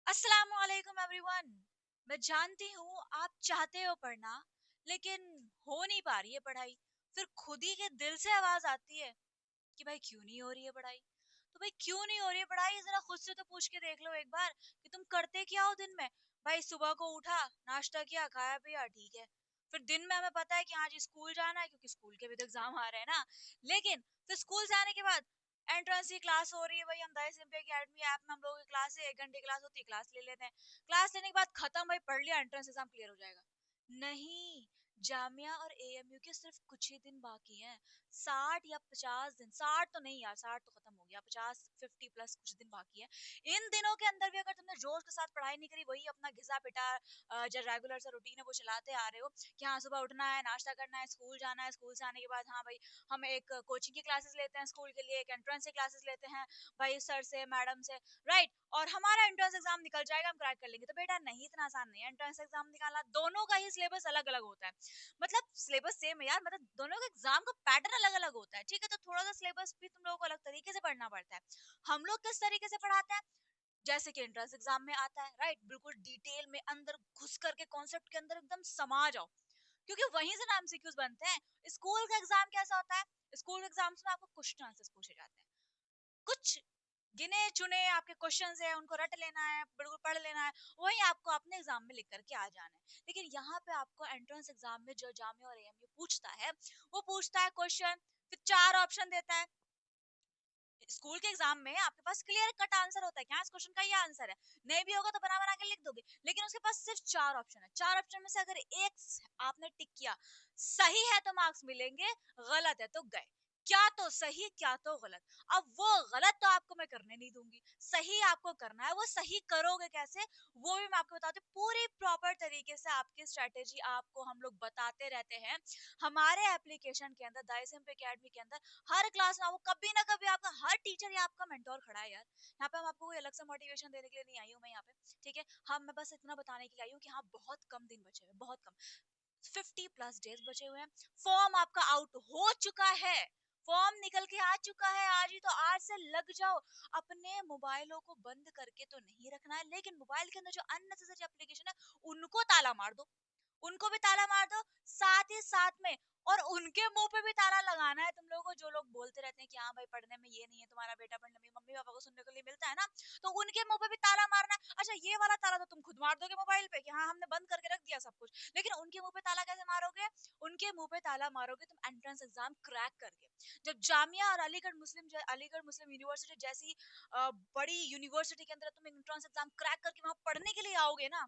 अस्सलामुअलैकुम एवरीवन। मैं जानती हूँ आप चाहते हो पढ़ना, लेकिन हो नहीं पा रही है पढ़ाई। फिर खुद ही के दिल से आवाज आती है कि भाई क्यों नहीं हो रही है पढ़ाई। तो भाई क्यों नहीं हो रही है पढ़ाई, जरा खुद से तो पूछ के देख लो एक बार कि तुम करते क्या हो दिन में। भाई सुबह को उठा, नाश्ता किया, खाया पिया, ठीक है। फिर दिन में हमें पता है कि हाँ जी स्कूल जाना है, क्योंकि स्कूल के भी तो एग्जाम आ रहे हैं ना। लेकिन फिर स्कूल से आने के बाद एंट्रेंस की क्लास हो रही है, भाई हम दाई सिंपे अकेडमी ऐप में हम लोगों की क्लास है, 1 घंटे क्लास होती है, क्लास ले लेते हैं। क्लास लेने के बाद खत्म, भाई पढ़ लिया, एंट्रेंस एग्जाम क्लियर हो जाएगा। नहीं, जामिया और एएमयू के सिर्फ कुछ ही दिन बाकी हैं। 60 या 50 दिन, 60 तो नहीं यार, 60 तो खत्म हो गया, 50 50 प्लस कुछ दिन बाकी है। इन दिनों के अंदर भी अगर तुमने जोश के साथ पढ़ाई नहीं करी, वही अपना घिसा पिटा जो रेगुलर सा रूटीन है वो चलाते आ रहे हो कि हाँ सुबह उठना है, नाश्ता करना है, स्कूल जाना है, स्कूल से आने के बाद हाँ भाई हम एक कोचिंग की क्लासेस लेते हैं, स्कूल के लिए एक एंट्रेंस की क्लासेस लेते हैं भाई सर से मैडम से, राइट। और हमारा एंट्रेंस एग्जाम निकल जाएगा, हम क्रैक कर लेंगे। तो बेटा नहीं, इतना आसान नहीं है एंट्रेंस एग्जाम निकालना। दोनों का ही सिलेबस अलग अलग होता है। मतलब सिलेबस सेम है यार, मतलब दोनों का एग्जाम का पैटर्न अलग अलग होता है, ठीक है। तो थोड़ा सा सिलेबस भी तुम लोगों को अलग तरीके से पढ़ना पड़ता है। हम लोग किस तरीके से पढ़ाते हैं, जैसे कि एंट्रेंस एग्जाम में आता है, राइट, बिल्कुल डिटेल में अंदर घुस करके कॉन्सेप्ट के अंदर एकदम समा जाओ, क्योंकि वहीं से ना एमसीक्यूज बनते हैं। स्कूल का एग्जाम कैसा होता है, स्कूल एग्जाम्स में आपको क्वेश्चन आंसर्स पूछे जाते हैं। कुछ गिने चुने आपके क्वेश्चंस है, उनको रट लेना है, बिल्कुल पढ़ लेना है, वही आपको अपने एग्जाम में लिख करके आ जाना है। लेकिन यहाँ पे आपको एंट्रेंस एग्जाम में जो जामिया और एएमयू पूछता है, वो पूछता है क्वेश्चन, फिर 4 ऑप्शन देता है। स्कूल के एग्जाम में आपके पास क्लियर कट आंसर होता है कि हाँ इस क्वेश्चन का ये आंसर है, नहीं भी होगा तो बना बना के लिख दोगे। लेकिन उसके पास सिर्फ 4 ऑप्शन है, 4 ऑप्शन में से अगर एक आपने टिक किया, सही है तो मार्क्स मिलेंगे, गलत है तो गए। क्या तो सही क्या तो गलत। अब वो गलत तो आपको मैं करने नहीं दूंगी, सही आपको करना है। वो सही करोगे कैसे, वो भी मैं आपको बताती हूँ। पूरी प्रॉपर तरीके से आपकी स्ट्रेटेजी आपको हम लोग बताते रहते हैं हमारे एप्लीकेशन के अंदर, दाइसिम एकेडमी के अंदर। हर क्लास में आपको कभी ना कभी आपका हर टीचर या आपका मेंटोर खड़ा है यार। यहाँ पे हम आपको कोई अलग से मोटिवेशन देने के लिए नहीं आई हूँ मैं यहाँ पे, ठीक है। हम मैं बस इतना बताने के लिए आई हूँ कि हाँ बहुत कम दिन बचे हुए हैं, बहुत कम, 50 प्लस डेज बचे हुए हैं। फॉर्म आपका आउट हो चुका है, फॉर्म निकल के आ चुका है आज ही, तो आज से लग जाओ। अपने मोबाइलों को बंद करके तो नहीं रखना है, लेकिन मोबाइल के अंदर जो अननेसेसरी एप्लीकेशन है उनको ताला मार दो, उनको भी ताला मार दो। साथ ही साथ में और उनके मुंह पे भी ताला लगाना है तुम लोगों को, जो लोग बोलते रहते हैं कि हाँ भाई पढ़ने में ये नहीं है, तुम्हारा बेटा पढ़ने में, मम्मी पापा को सुनने के लिए मिलता है ना, तो उनके मुंह पे भी ताला मारना है। अच्छा ये वाला ताला तो तुम खुद मार दोगे मोबाइल पे कि हाँ हमने बंद करके रख दिया सब कुछ, लेकिन उनके मुंह पे ताला कैसे मारोगे, उनके मुंह पे ताला मारोगे तुम एंट्रेंस एग्जाम क्रैक करके। जब जामिया और अलीगढ़ मुस्लिम यूनिवर्सिटी जैसी बड़ी यूनिवर्सिटी के अंदर तुम एंट्रेंस एग्जाम क्रैक करके वहां पढ़ने के लिए आओगे ना,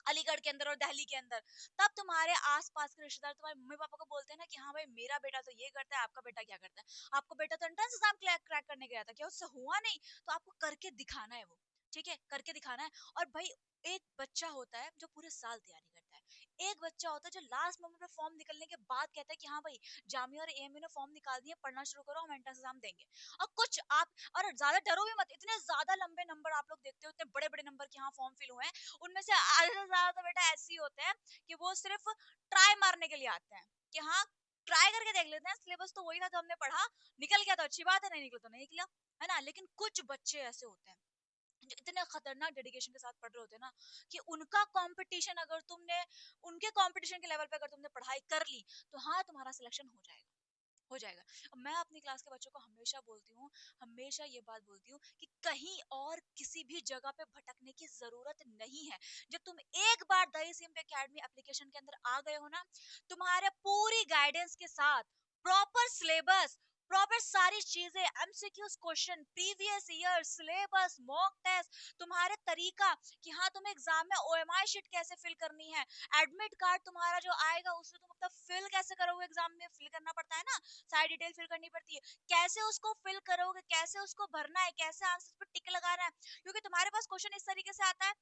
अलीगढ़ के अंदर और दिल्ली के अंदर, तब तुम्हारे आसपास के रिश्तेदार तुम्हारे मम्मी पापा को बोलते हैं ना कि हाँ भाई मेरा बेटा तो ये करता है, आपका बेटा क्या करता है, आपका बेटा तो एंट्रेंस एग्जाम क्रैक करने गया था, क्या उससे हुआ नहीं, तो आपको करके दिखाना है वो, ठीक है, करके दिखाना है। और भाई एक बच्चा होता है जो पूरे साल तैयारी करता है, एक बच्चा होता है जो लास्ट मोमेंट पे फॉर्म निकलने के बाद कहता है कि हाँ भाई जामिया और एएमयू ने फॉर्म निकाल दिए, पढ़ना शुरू करो, हम एंट्रेंस एग्जाम देंगे। और कुछ आप, और ज्यादा डरो भी मत, इतने ज्यादा लंबे नंबर आप लोग देखते हो, इतने बड़े बड़े नंबर के हाँ फॉर्म फिल हुए हैं, उनमें से आधे से ज्यादा तो बेटा ऐसे ही होते हैं कि वो सिर्फ ट्राई मारने के लिए आते हैं कि हाँ ट्राई करके देख लेते हैं, सिलेबस तो वही था जो हमने पढ़ा, निकल गया तो अच्छी बात है, नहीं निकला तो नहीं निकला, है ना। लेकिन कुछ बच्चे ऐसे होते हैं जो इतने खतरनाक डेडिकेशन के साथ पढ़ रहे होते हैं ना, कि उनका कंपटीशन अगर तुमने, उनके कंपटीशन के लेवल पे अगर तुमने पढ़ाई कर ली, तो हाँ तुम्हारा सिलेक्शन हो जाएगा, हो जाएगा। मैं अपनी क्लास के बच्चों को हमेशा बोलती हूँ, हमेशा ये बात बोलती हूँ कि कहीं और किसी भी जगह पे भटकने की जरूरत नहीं है। जब तुम एक बार दही सिम एकेडमी एप्लीकेशन के अंदर आ गए हो ना, तुम्हारे पूरी गाइडेंस के साथ, प्रॉपर सिलेबस, प्रॉपर सारी चीजें, MCQs question, previous year syllabus, mock test, तुम्हारे तरीका कि हाँ तुम्हें एग्जाम में ओएमआई शीट कैसे फिल करनी है, एडमिट कार्ड तुम्हारा जो आएगा उसमें तुम अपना फिल कैसे करोगे, एग्जाम में फिल करना पड़ता है ना, सारी डिटेल फिल करनी पड़ती है, कैसे उसको फिल करोगे, कैसे उसको भरना है, कैसे आंसर पर टिक लगाना है, क्योंकि तुम्हारे पास क्वेश्चन इस तरीके से आता है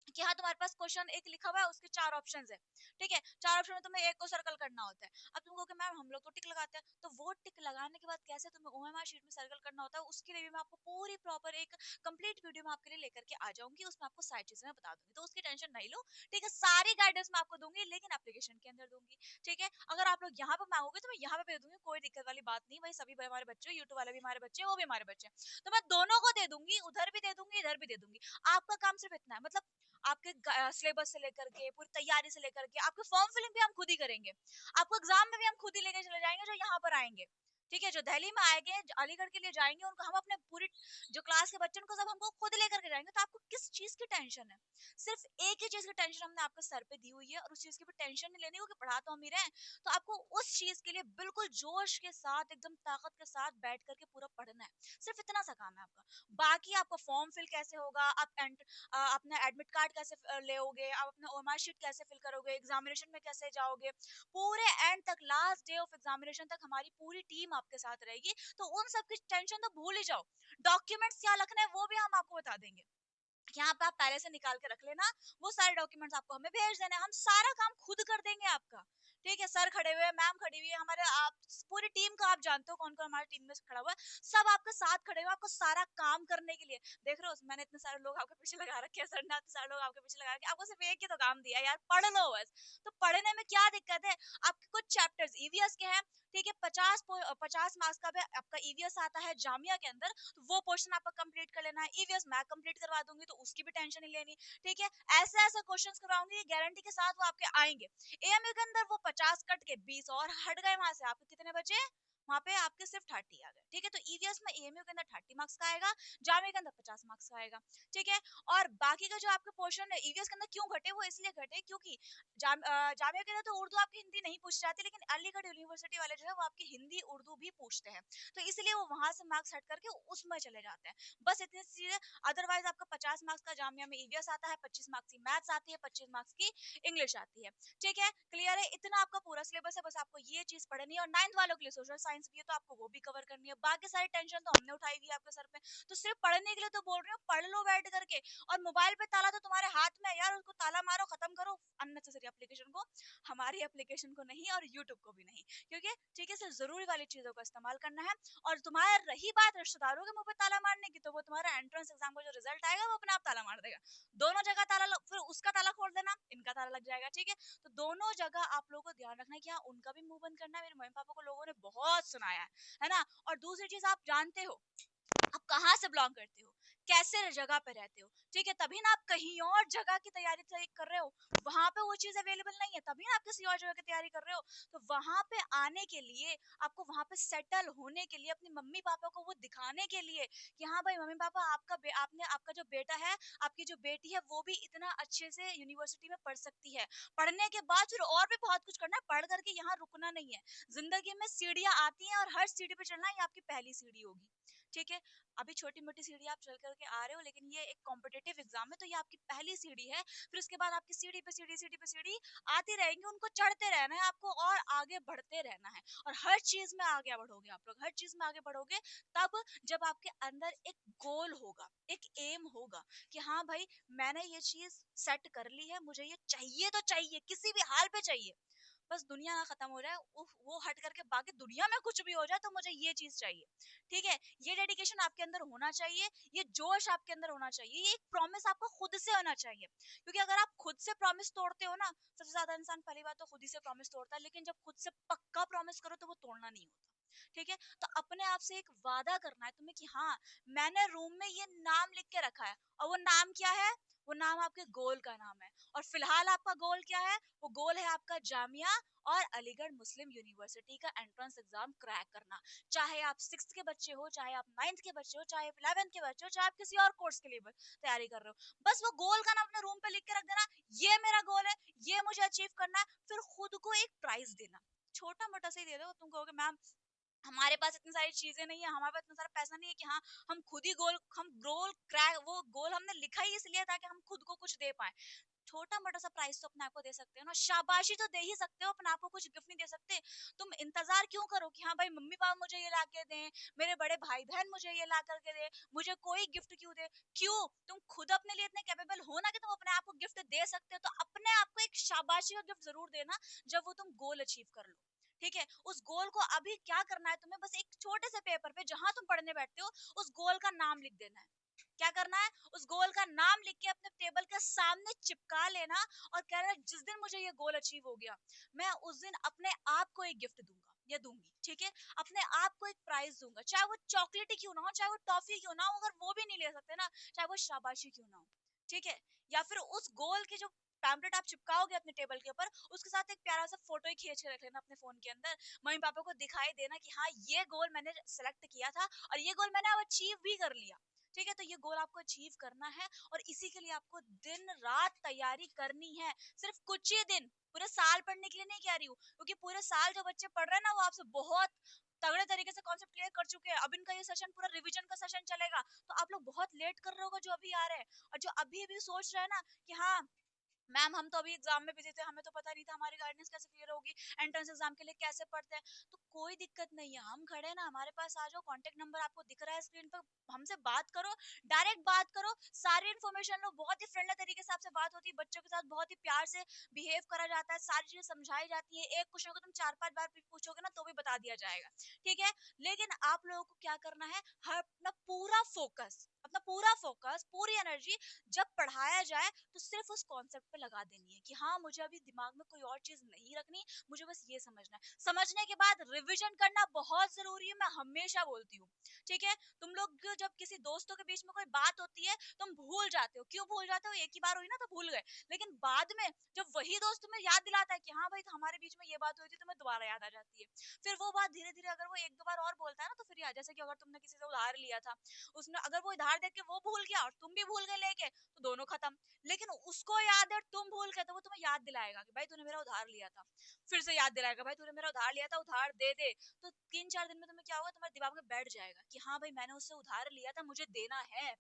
कि हाँ तुम्हारे पास क्वेश्चन एक लिखा हुआ है, उसके चार ऑप्शंस है, ठीक है, चार ऑप्शन में तुम्हें एक को सर्कल करना होता है। अब तुम कहोगे मैम हम लोग तो टिक लगाते हैं, तो वो टिक लगाने के बाद कैसे तुम्हें ओएमआर शीट में सर्कल करना होता है, उसके लिए भी मैं आपको पूरी प्रॉपर एक कंप्लीट वीडियो में आपके लिए लेकर के आ जाऊंगी, उसमें आपको सारी चीजें मैं बता दूंगी, तो उसकी टेंशन नहीं लो, ठीक है, सारी गाइडेंस मैं आपको दूंगी, लेकिन एप्लीकेशन के अंदर दूंगी, ठीक है। अगर आप लोग यहाँ पे मांगोगे तो मैं यहाँ पे भेज दूंगी, कोई दिक्कत वाली बात नहीं भाई, सभी हमारे बच्चे, यूट्यूब वाले भी हमारे बच्चे, वो भी हमारे बच्चे, तो मैं दोनों को दे दूंगी, उधर भी दे दूंगी, इधर भी दे दूंगी। आपका काम सिर्फ इतना है, मतलब आपके सिलेबस से लेकर के पूरी तैयारी से लेकर के आपके फॉर्म फिलिंग भी हम खुद ही करेंगे, आपको एग्जाम में भी हम खुद ही लेके चले जाएंगे जो यहाँ पर आएंगे, ठीक है, जो दिल्ली में आएंगे, जो अलीगढ़ के लिए जाएंगे, उनको हम अपने पूरी जो क्लास के बच्चों को सब हमको खुद लेकर के जाएंगे, तो आपको किस चीज की टेंशन है? सिर्फ एक ही चीज की टेंशन हमने आपके सर पे दी हुई है, और उस चीज की भी टेंशन नहीं लेनी, क्योंकि पढ़ा तो हम ही रहे हैं, तो आपको उस चीज के लिए बिल्कुल जोश के साथ एकदम ताकत के साथ बैठ करके पूरा पढ़ना है, सिर्फ इतना सा काम है आपका। बाकी आपका फॉर्म फिल कैसे होगा, आप अपना एडमिट कार्ड कैसे लेओगे, आप अपना ओएमआर शीट कैसे फिल करोगे, एग्जामिनेशन में कैसे जाओगे, पूरे एंड तक, लास्ट डे ऑफ एग्जामिनेशन तक हमारी पूरी टीम आपके साथ रहेगी, तो उन सब की टेंशन तो भूल ही जाओ। डॉक्यूमेंट्स क्या रखने हैं वो भी हम आपको बता देंगे, यहाँ पे आप पहले से निकाल के रख लेना, वो सारे डॉक्यूमेंट्स आपको हमें भेज देना, हम सारा काम खुद कर देंगे आपका, ठीक है। सर खड़े हुए हैं, मैम खड़ी हुई है, हमारे आप पूरी टीम का, आप जानते हो कौन कौन हमारी टीम में से खड़ा हुआ है, सब आपके साथ खड़े हुए आपको सारा काम करने के लिए। देख रहे हो मैंने इतने सारे लोग आपके पीछे लगा रखे हैं, सर ने इतने सारे लोग आपके पीछे लगा रखे हैं, आपको सिर्फ एक ही तो काम दिया यार, पढ़ लो बस। तो पढ़ने में क्या दिक्कत है? आपके कुछ चैप्टर्स ईवीएस के हैं, ठीक है, 50 मार्क्स का भी आपका ईवीएस आता है जामिया के अंदर, तो वो पोर्शन आपको कंप्लीट कर लेना है, ईवीएस मैं कंप्लीट करवा दूंगी, तो उसकी भी टेंशन नहीं लेनी, ठीक है। ऐसे ऐसे क्वेश्चंस करवाऊंगी, गारंटी के साथ वो आपके आएंगे। एएमयू के अंदर वो 50 कट के 20 और हट गए, वहां से आपके कितने बचे? वहां पे आपके सिर्फ 30 आ गए, ठीक है। तो ईवीएस में एएमयू के अंदर 30 मार्क्स का आएगा, जामिया के अंदर 50 मार्क्स का आएगा, ठीक है। और बाकी का जो आपके पोर्शन है ईवीएस के अंदर क्यों घटे, वो इसलिए घटे क्योंकि जामिया के अंदर तो उर्दू आपकी हिंदी नहीं पूछी जाती, लेकिन अलीगढ़ यूनिवर्सिटी वाले जो है वो आपकी हिंदी उर्दू भी पूछते हैं, तो इसलिए वो वहां से मार्क्स हट करके उसमें चले जाते हैं, बस इतनी चीजें। अदरवाइज आपका 50 मार्क्स का जामिया में ईवीएस आता है, 25 मार्क्स की मैथ्स आती है, 25 मार्क्स की इंग्लिश आती है, ठीक है। क्लियर है? इतना आपका पूरा सिलेबस है, बस आपको ये चीज पढ़नी है, और 9th वालों के लिए सोशल साइंस भी है, तो आपको वो भी कवर करनी है, बाकी सारी टेंशन तो हमने उठाई हुई है आपके सर पे, तो सिर्फ पढ़ने के लिए तो बोल रही हूँ, पढ़ लो बैठ करके। और मोबाइल पे ताला तो तुम्हारे हाथ में है यार, उसको ताला मारो, खत्म करो अननेसेसरी एप्लीकेशन को, हमारी एप्लीकेशन को नहीं और यूट्यूब को भी नहीं, क्योंकि ठीक है, सिर्फ जरूरी वाली चीजों का इस्तेमाल करना है। और तुम्हारा रही बात रिश्तेदारों के मुंह पे ताला मारने की, तो वो तुम्हारा एंट्रेंस एग्जाम का जो रिजल्ट आएगा वो अपने आप ताला मार देगा, दोनों जगह फिर उसका ताला खोल देना, इनका ताला लग जाएगा, ठीक है। तो दोनों जगह आप लोगों को ध्यान रखना है कि हाँ उनका भी मुंह बंद करना है, मेरे मम्मी पापा को लोगों ने बहुत सुनाया है ना। और दूसरी चीज, आप जानते हो आप कहाँ से बिलोंग करते हो, कैसे जगह पे रहते हो, ठीक है, तभी ना आप कहीं और जगह की तैयारी कर रहे हो, वहां पे वो चीज अवेलेबल नहीं है, तभी ना आप किसी और जगह की तैयारी कर रहे हो। तो वहां पे आने के लिए, आपको वहां पे सेटल होने के लिए, अपने मम्मी पापा को वो दिखाने के लिए कि हाँ भाई मम्मी पापा, आपने आपका जो बेटा है, आपकी जो बेटी है, वो भी इतना अच्छे से यूनिवर्सिटी में पढ़ सकती है, पढ़ने के बाद फिर और भी बहुत कुछ करना है, पढ़ करके यहाँ रुकना नहीं है, जिंदगी में सीढ़ियां आती हैं, और हर सीढ़ी पे चढ़ना ये आपकी पहली सीढ़ी होगी, ठीक है। अभी छोटी मोटी सीढ़ी आप चल करके आ रहे हो, लेकिन ये एक कॉम्पिटेटिव एग्जाम है, तो ये आपकी पहली सीढ़ी है, फिर उसके बाद आपकी सीढ़ी पे सीढ़ी, सीढ़ी पे सीढ़ी आती रहेंगी, उनको चढ़ते रहना है आपको, और आगे बढ़ते रहना है, और हर चीज में आगे बढ़ोगे आप लोग, हर चीज में आगे बढ़ोगे तब, जब आपके अंदर एक गोल होगा, एक एम होगा कि हाँ भाई मैंने ये चीज सेट कर ली है, मुझे ये चाहिए तो चाहिए, किसी भी हाल पे चाहिए, बस दुनिया ना खत्म हो जाए, वो हट करके बाकी दुनिया में कुछ भी हो जाए, तो मुझे ये चीज चाहिए, ठीक है। ये डेडिकेशन आपके अंदर होना चाहिए, ये जोश आपके अंदर होना चाहिए, ये एक प्रॉमिस आपको खुद से होना चाहिए, क्योंकि अगर आप खुद से प्रॉमिस तोड़ते हो ना, सबसे ज्यादा इंसान पहली बात तो खुद ही से प्रॉमिस तोड़ता है, लेकिन जब खुद से पक्का प्रॉमिस करो तो वो तोड़ना नहीं होता, ठीक है। तो अपने आप से एक वादा करना है तुम्हें कि हाँ मैंने रूम में ये नाम लिख के रखा है, और वो नाम क्या है? वो नाम आपके गोल का नाम है, और फिलहाल आपका गोल क्या है? वो गोल है आपका जामिया और अलीगढ़ मुस्लिम यूनिवर्सिटी का एंट्रेंस एग्जाम क्रैक करना, चाहे आप 6th के बच्चे हो, चाहे आप 9th के बच्चे हो, चाहे आप 11th के बच्चे हो, चाहे आप किसी और कोर्स के लिए तैयारी कर रहे हो, बस वो गोल का नाम अपने रूम पे लिख के रख देना, ये मेरा गोल है, ये मुझे अचीव करना है, फिर खुद को एक प्राइज देना, छोटा मोटा से ही दे दो। तुम कहोगे मैम हमारे पास इतनी सारी चीजें नहीं है, हमारे पास इतना सारा पैसा नहीं है कि हाँ हम खुद ही गोल, हम गोल क्रैक, वो गोल हमने लिखा ही इसलिए था कि हम खुद को कुछ दे पाए, छोटा मोटा सा प्राइस तो अपने आप को दे सकते हो ना, शाबाशी तो दे ही सकते हो, अपने आप को कुछ गिफ्ट नहीं दे सकते? तुम इंतजार क्यों करो कि हाँ भाई मम्मी पापा मुझे ये ला के दें, मेरे बड़े भाई बहन मुझे ये ला करके दे, मुझे कोई गिफ्ट क्यों दे? क्यों? तुम खुद अपने लिए इतने कैपेबल हो ना कि तुम अपने आप को गिफ्ट दे सकते हो, तो अपने आप को एक शाबाशी का गिफ्ट जरूर देना जब वो तुम गोल अचीव कर लो। ठीक है, उस गोल को अभी क्या करना है तुम्हें, बस एक छोटे से पेपर पे जहां तुम पढ़ने बैठते हो उस गोल का नाम लिख देना है। क्या करना है? उस गोल का नाम लिख के अपने टेबल के सामने चिपका लेना और कहना है, जिस दिन मुझे ये गोल अचीव हो गया, मैं उस दिन अपने आप को एक गिफ्ट दूंगा या दूंगी। ठीक है, अपने आप को एक प्राइज दूंगा, चाहे वो चॉकलेट ही क्यों ना हो, चाहे वो टॉफी क्यों ना हो, अगर वो भी नहीं ले सकते ना, चाहे वो शाबाशी क्यों ना हो। ठीक है, या फिर उस गोल के जो पैम्पलेट आप चिपकाओगे अपने टेबल के ऊपर, उसके साथ एक प्यारा सा फोटो ही खींच के रख लेना अपने फोन के अंदर। मम्मी पापा को दिखाई देना कि हाँ ये गोल मैंने सेलेक्ट किया था और ये गोल मैंने अब अचीव भी कर लिया। ठीक है, तो ये गोल आपको अचीव करना है और इसी के लिए आपको दिन रात तैयारी करनी है। सिर्फ कुछ ही दिन, पूरे साल पढ़ने के लिए नहीं कह रही हूँ, क्योंकि पूरे साल जो बच्चे पढ़ रहे हैं ना वो आपसे बहुत तगड़े तरीके से कॉन्सेप्ट क्लियर कर चुके हैं। अब इनका ये सेशन पूरा रिवीजन का सेशन चलेगा, तो आप लोग बहुत लेट कर रहे होगा जो अभी आ रहे हैं। और जो अभी अभी सोच रहे हैं ना कि हाँ मैम हम तो अभी एग्जाम में बिजी थे, हमें तो पता नहीं था हमारी गाइडेंस कैसे क्लियर होगी, एंट्रेंस एग्जाम के लिए कैसे पढ़ते हैं, तो कोई दिक्कत नहीं है, हम खड़े हैं ना, हमारे पास आ जाओ, कांटेक्ट नंबर आपको दिख रहा है स्क्रीन पर, हमसे बात करो, डायरेक्ट बात करो, सारी इन्फॉर्मेशन लो, बहुत ही फ्रेंडली तरीके से आपसे बात होती है, बच्चों के साथ बहुत ही प्यार से बिहेव करा जाता है, सारी चीजें समझाई जाती है, एक क्वेश्चन को तुम 4-5 बार भी पूछोगे ना तो भी बता दिया जाएगा। ठीक है, लेकिन आप लोगों को क्या करना है, हर अपना पूरा फोकस पूरी एनर्जी जब पढ़ाया जाए तो सिर्फ उस कॉन्सेप्ट पे लगा देनी है कि हाँ मुझे अभी दिमाग में कोई और चीज नहीं रखनी, मुझे बस ये समझना है। समझने के बाद रिवीजन करना बहुत जरूरी है, मैं हमेशा बोलती हूँ। ठीक है, तुम लोग जब किसी दोस्तों के बीच में कोई बात होती है तुम भूल जाते हो, क्यों भूल जाते हो? एक ही बार हुई ना तो भूल गए, लेकिन बाद में जब वही दोस्त तुम्हें याद दिलाता है कि हाँ भाई हमारे बीच में ये बात हुई थी, तुम्हें दोबारा याद आ जाती है। फिर वो बात धीरे धीरे अगर वो एक दो बार और बोलता है ना तो फिर याद, जैसे कि अगर तुमने किसी से उधार लिया था, उसने अगर वो उधार देके वो भूल गया और तुम भी भूल गए लेके, तो दोनों खत्म। लेकिन उसको याद है और तुम भूल गए, तो वो तुम्हें याद दिलाएगा कि भाई तूने मेरा उधार लिया था, फिर से याद दिलाएगा भाई तूने मेरा उधार लिया था, उधार दे दे। तो 3-4 दिन में तुम्हें क्या होगा, तुम्हारे दिमाग में बैठ जाएगा कि हाँ भाई मैंने उससे उधार लिया था, मुझे देना है,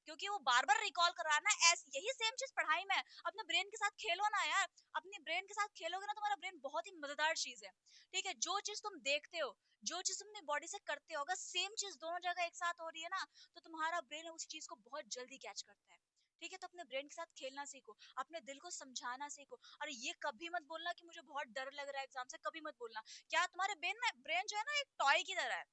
क्योंकि वो बार बार रिकॉल कराना है। ऐसे यही सेम चीज पढ़ाई में है। अपने ब्रेन के साथ खेलो ना यार, अपने ब्रेन के साथ खेलोगे ना, तुम्हारा ब्रेन बहुत ही मजेदार चीज है। ठीक है, जो चीज तुम देखते हो, जो चीज तुम अपनी बॉडी से करते हो, अगर सेम चीज दोनों जगह एक साथ हो रही है ना, तो तुम्हारा ब्रेन उस चीज को बहुत जल्दी कैच करता है। ठीक है, तो अपने ब्रेन के साथ खेलना सीखो, अपने दिल को समझाना सीखो। और ये कभी मत बोलना कि मुझे बहुत डर लग रहा है एग्जाम से, कभी मत बोलना। क्या तुम्हारे ब्रेन जो है ना एक टॉय की तरह है,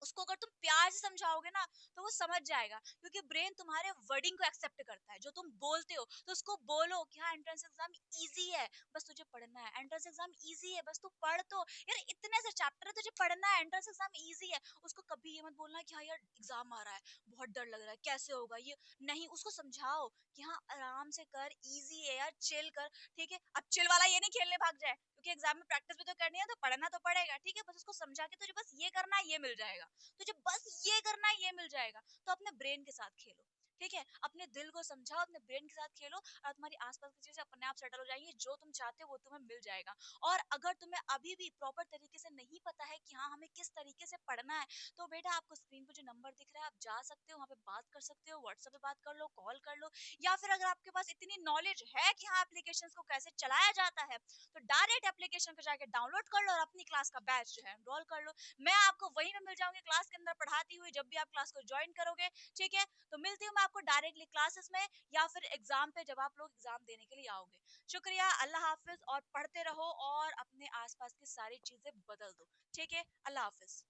उसको अगर तुम प्यार से समझाओगे ना तो वो समझ जाएगा, क्योंकि ब्रेन तुम्हारे वर्डिंग को एक्सेप्ट करता है, जो तुम बोलते हो तो उसको बोलो कि हाँ एंट्रेंस एग्जाम इजी है, बस तुझे पढ़ना है, एंट्रेंस एग्जाम इजी है, बस तू पढ़ तो, यार इतने से चैप्टर है तुझे पढ़ना है, एंट्रेंस एग्जाम इजी है। उसको कभी ये मत बोलना कि हाँ यार एग्जाम आ रहा है, बहुत डर लग रहा है, कैसे होगा ये, नहीं, उसको समझाओ कि हाँ आराम से कर, इजी है यार, चिल कर। ठीक है, अब चिल वाला ये नहीं खेलने भाग जाए, क्योंकि एग्जाम में प्रैक्टिस भी तो करनी है, तो पढ़ना तो पड़ेगा। ठीक है, बस उसको समझा के तुझे बस ये करना है, ये मिल जाएगा, तुझे बस ये करना है, ये मिल जाएगा। तो अपने ब्रेन के साथ खेलो। ठीक है, अपने दिल को समझाओ, अपने ब्रेन के साथ खेलो, और तुम्हारी आसपास की चीजें अपने आप सेटल हो जाएंगी, जो तुम चाहते हो वो तुम्हें मिल जाएगा। और अगर तुम्हें अभी भी प्रॉपर तरीके से नहीं पता है कि हाँ हमें किस तरीके से पढ़ना है, तो बेटा आपको स्क्रीन पर जो नंबर दिख रहा है आप जा सकते हो, वहाँ पे बात कर सकते हो, व्हाट्सएप पे बात कर लो, कॉल कर लो, या फिर अगर आपके पास इतनी नॉलेज है कि हाँ एप्लीकेशन को कैसे चलाया जाता है, तो डायरेक्ट एप्लीकेशन को जाके डाउनलोड कर लो और अपनी क्लास का बैच जो है एनरोल कर लो। मैं आपको वहीं पे मिल जाऊंगी क्लास के अंदर पढ़ाती हुई, जब भी आप क्लास को ज्वाइन करोगे। ठीक है, तो मिलती हूँ मैं आपको डायरेक्टली क्लासेस में, या फिर एग्जाम पे जब आप लोग एग्जाम देने के लिए आओगे। शुक्रिया, अल्लाह हाफिज, और पढ़ते रहो और अपने आसपास की सारी चीजें बदल दो। ठीक है, अल्लाह हाफिज।